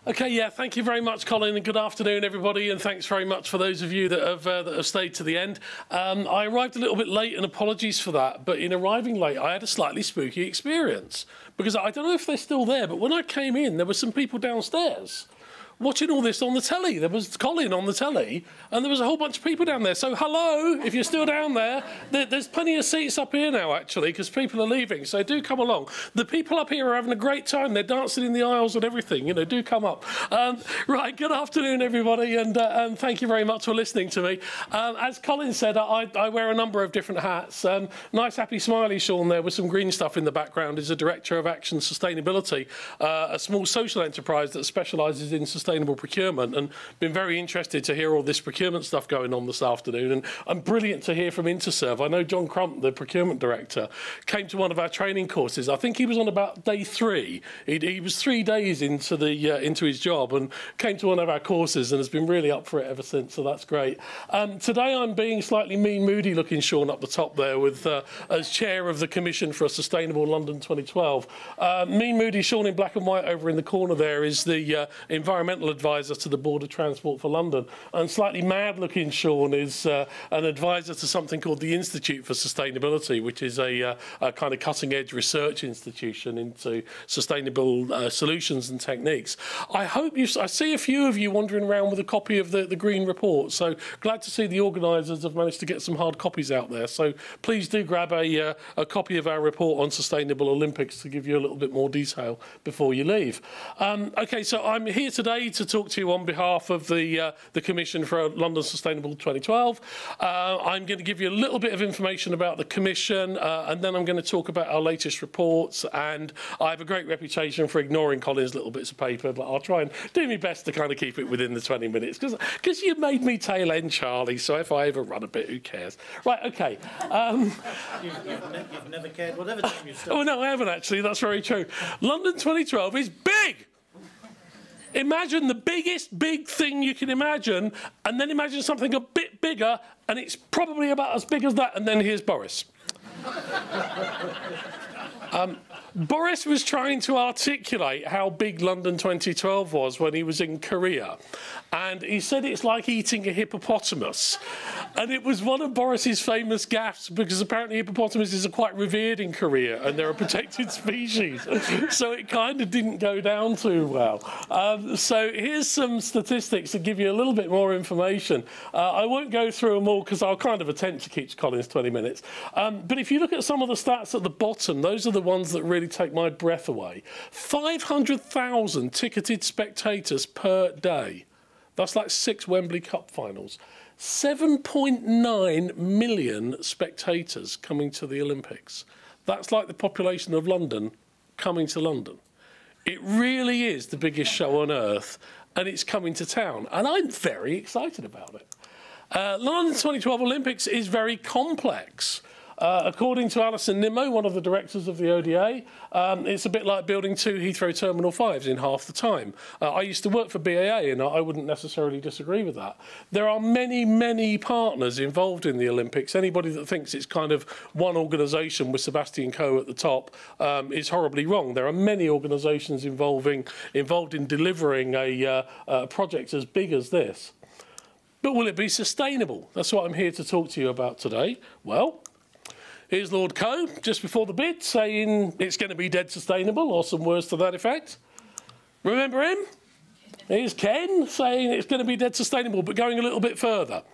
Okay, yeah, thank you very much, Colin, and good afternoon, everybody, and thanks very much for those of you that have stayed to the end. I arrived a little bit late, and apologies for that, but in arriving late, I had a slightly spooky experience, because I don't know if they're still there, but when I came in, there were some people downstairs watching all this on the telly. There was Colin on the telly, and there was a whole bunch of people down there. So hello, if you're still down there, there's plenty of seats up here now, actually, because people are leaving. So do come along. The people up here are having a great time. They're dancing in the aisles and everything. You know, do come up. Right, good afternoon, everybody, and thank you very much for listening to me. As Colin said, I wear a number of different hats. Nice, happy, smiley Shaun there with some green stuff in the background is a Director of Action Sustainability, a small social enterprise that specialises in sustainable procurement, and been very interested to hear all this procurement stuff going on this afternoon. And brilliant to hear from Interserve. I know John Crump, the procurement director, came to one of our training courses. I think he was on about day 3. He was 3 days into his job and came to one of our courses and has been really up for it ever since. So that's great. Today I'm being slightly mean, moody looking Shaun up the top there with as chair of the Commission for a Sustainable London 2012. Mean, moody Shaun in black and white over in the corner there is the environmental advisor to the Board of Transport for London, and slightly mad-looking Shaun is an advisor to something called the Institute for Sustainability, which is a kind of cutting-edge research institution into sustainable solutions and techniques. I see a few of you wandering around with a copy of the Green Report, so glad to see the organisers have managed to get some hard copies out there. So please do grab a copy of our report on Sustainable Olympics to give you a little bit more detail before you leave. Okay, so I'm here today to talk to you on behalf of the Commission for London Sustainable 2012. I'm going to give you a little bit of information about the Commission, and then I'm going to talk about our latest reports. And I have a great reputation for ignoring Colin's little bits of paper, but I'll try and do my best to kind of keep it within the 20 minutes, because you made me tail end Charlie, so if I ever run a bit, who cares? Right, okay. You've never cared, whatever time you've started. Oh, no, I haven't, actually. That's very true. London 2012 is big! Imagine the biggest big thing you can imagine, and then imagine something a bit bigger, and it's probably about as big as that, and then here's Boris. Boris was trying to articulate how big London 2012 was when he was in Korea. And he said it's like eating a hippopotamus. And it was one of Boris's famous gaffes, because apparently hippopotamuses are quite revered in Korea and they're a protected species. So it kind of didn't go down too well. So here's some statistics to give you a little bit more information. I won't go through them all because I'll kind of attempt to keep Colin's 20 minutes. But if you look at some of the stats at the bottom, those are the ones that really take my breath away. 500,000 ticketed spectators per day. That's like 6 Wembley Cup finals. 7.9 million spectators coming to the Olympics. That's like the population of London coming to London. It really is the biggest show on earth, and it's coming to town. And I'm very excited about it. London 2012 Olympics is very complex. According to Alison Nimmo, one of the directors of the ODA, it's a bit like building 2 Heathrow Terminal 5s in half the time. I used to work for BAA, and I wouldn't necessarily disagree with that. There are many, many partners involved in the Olympics. Anybody that thinks it's kind of one organisation with Sebastian Coe at the top is horribly wrong. There are many organisations involved in delivering a project as big as this. But will it be sustainable? That's what I'm here to talk to you about today. Well, here's Lord Coe, just before the bid, saying it's going to be dead sustainable, or some words to that effect. Remember him? Here's Ken, saying it's going to be dead sustainable, but going a little bit further,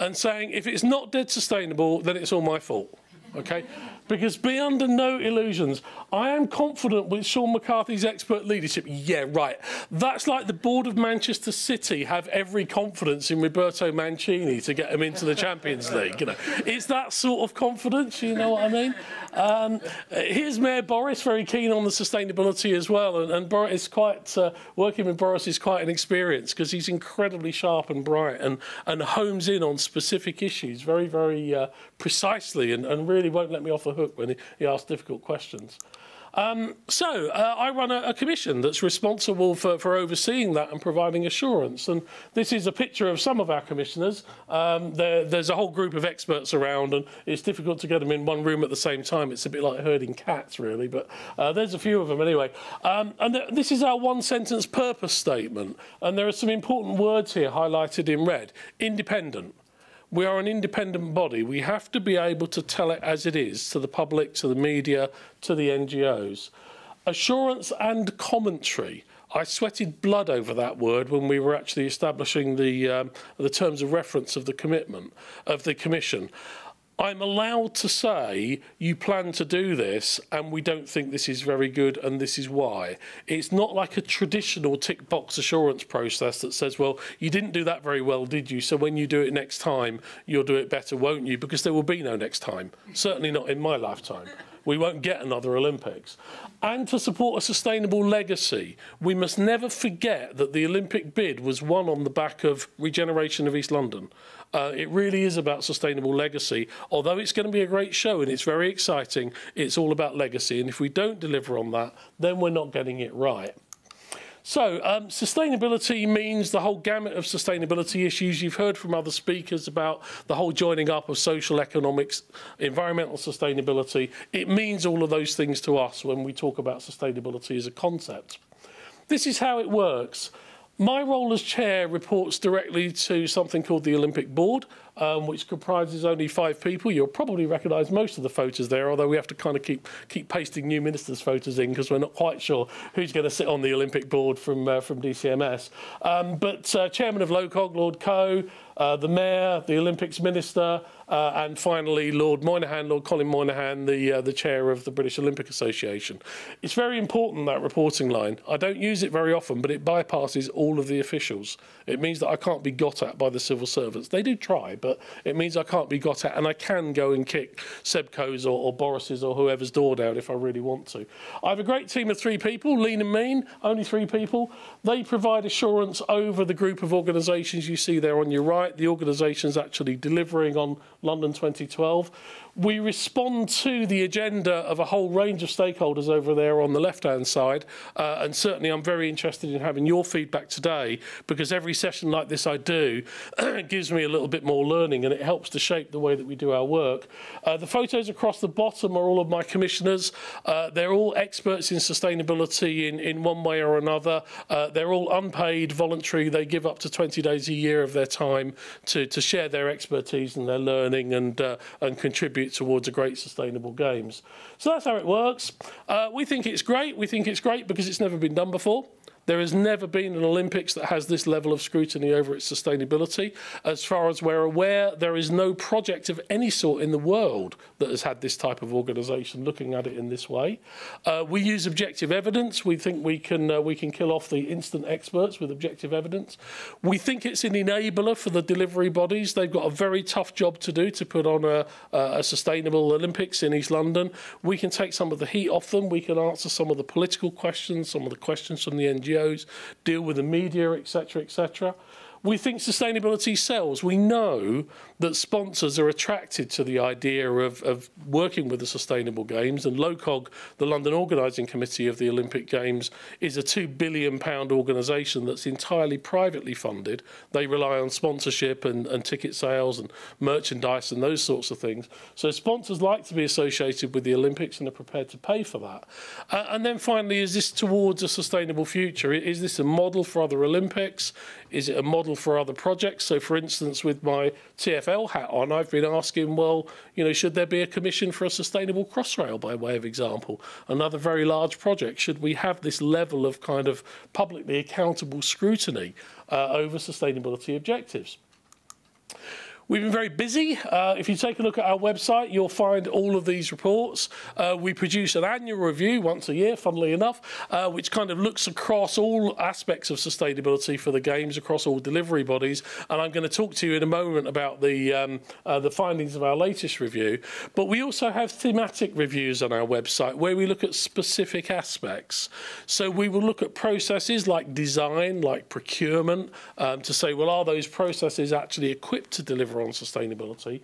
and saying if it's not dead sustainable, then it's all my fault. Okay? Because be under no illusions. I am confident with Shaun McCarthy's expert leadership. Yeah, right. That's like the board of Manchester City have every confidence in Roberto Mancini to get them into the Champions League. You know, it's that sort of confidence. You know what I mean? Here's Mayor Boris, very keen on the sustainability as well, and Boris is quite working with Boris is quite an experience because he's incredibly sharp and bright and homes in on specific issues very, very precisely, and really won't let me off the hook when he asks difficult questions. I run a commission that's responsible for overseeing that and providing assurance. And this is a picture of some of our commissioners. There's a whole group of experts around, and it's difficult to get them in one room at the same time. It's a bit like herding cats, really, but there's a few of them anyway. This is our one-sentence purpose statement, and there are some important words here highlighted in red. Independent. We are an independent body. We have to be able to tell it as it is to the public, to the media, to the NGOs. Assurance and commentary. I sweated blood over that word when we were actually establishing the terms of reference of the commitment of the Commission. I'm allowed to say you plan to do this and we don't think this is very good and this is why. It's not like a traditional tick box assurance process that says, well, you didn't do that very well, did you? So when you do it next time, you'll do it better, won't you? Because there will be no next time. Certainly not in my lifetime. We won't get another Olympics. And to support a sustainable legacy, we must never forget that the Olympic bid was won on the back of regeneration of East London. It really is about sustainable legacy. Although it's going to be a great show and it's very exciting, it's all about legacy. And if we don't deliver on that, then we're not getting it right. So sustainability means the whole gamut of sustainability issues. You've heard from other speakers about the whole joining up of social economics, environmental sustainability. It means all of those things to us when we talk about sustainability as a concept. This is how it works. My role as chair reports directly to something called the Olympic Board, which comprises only 5 people. You'll probably recognise most of the photos there, although we have to kind of keep pasting new ministers' photos in because we're not quite sure who's going to sit on the Olympic Board from DCMS. But Chairman of LOCOG, Lord Coe, the Mayor, the Olympics Minister, and finally Lord Moynihan, Lord Colin Moynihan, the Chair of the British Olympic Association. It's very important, that reporting line. I don't use it very often, but it bypasses all of the officials. It means that I can't be got at by the civil servants. They do try, but it means I can't be got at, and I can go and kick Sebco's or Boris's or whoever's door down if I really want to. I have a great team of 3 people, lean and mean, only 3 people. They provide assurance over the group of organisations you see there on your right. The organisations actually delivering on London 2012. We respond to the agenda of a whole range of stakeholders over there on the left-hand side, and certainly I'm very interested in having your feedback today, because every session like this I do gives me a little bit more learning and it helps to shape the way that we do our work. The photos across the bottom are all of my commissioners. They're all experts in sustainability in one way or another. They're all unpaid, voluntary. They give up to 20 days a year of their time to share their expertise and their learning and contribute towards a great sustainable games. So that's how it works. We think it's great. We think it's great because it's never been done before. There has never been an Olympics that has this level of scrutiny over its sustainability. As far as we're aware, there is no project of any sort in the world that has had this type of organisation looking at it in this way. We use objective evidence. We think we can kill off the instant experts with objective evidence. We think it's an enabler for the delivery bodies. They've got a very tough job to do to put on a sustainable Olympics in East London. We can take some of the heat off them. We can answer some of the political questions, some of the questions from the NGOs, deal with the media, etc., etc. We think sustainability sells. We know that sponsors are attracted to the idea of working with the Sustainable Games, and LOCOG, the London Organising Committee of the Olympic Games, is a £2 billion organisation that's entirely privately funded. They rely on sponsorship and ticket sales and merchandise and those sorts of things. So sponsors like to be associated with the Olympics and are prepared to pay for that. And then finally, is this towards a sustainable future? Is this a model for other Olympics? Is it a model for other projects? So, for instance, with my TfL hat on, I've been asking, well, you know, should there be a commission for a sustainable Crossrail, by way of example? Another very large project. Should we have this level of kind of publicly accountable scrutiny over sustainability objectives? We've been very busy. If you take a look at our website, you'll find all of these reports. We produce an annual review once a year, funnily enough, which kind of looks across all aspects of sustainability for the Games, across all delivery bodies. And I'm going to talk to you in a moment about the findings of our latest review. But we also have thematic reviews on our website where we look at specific aspects. So we will look at processes like design, like procurement, to say, well, are those processes actually equipped to deliver on sustainability?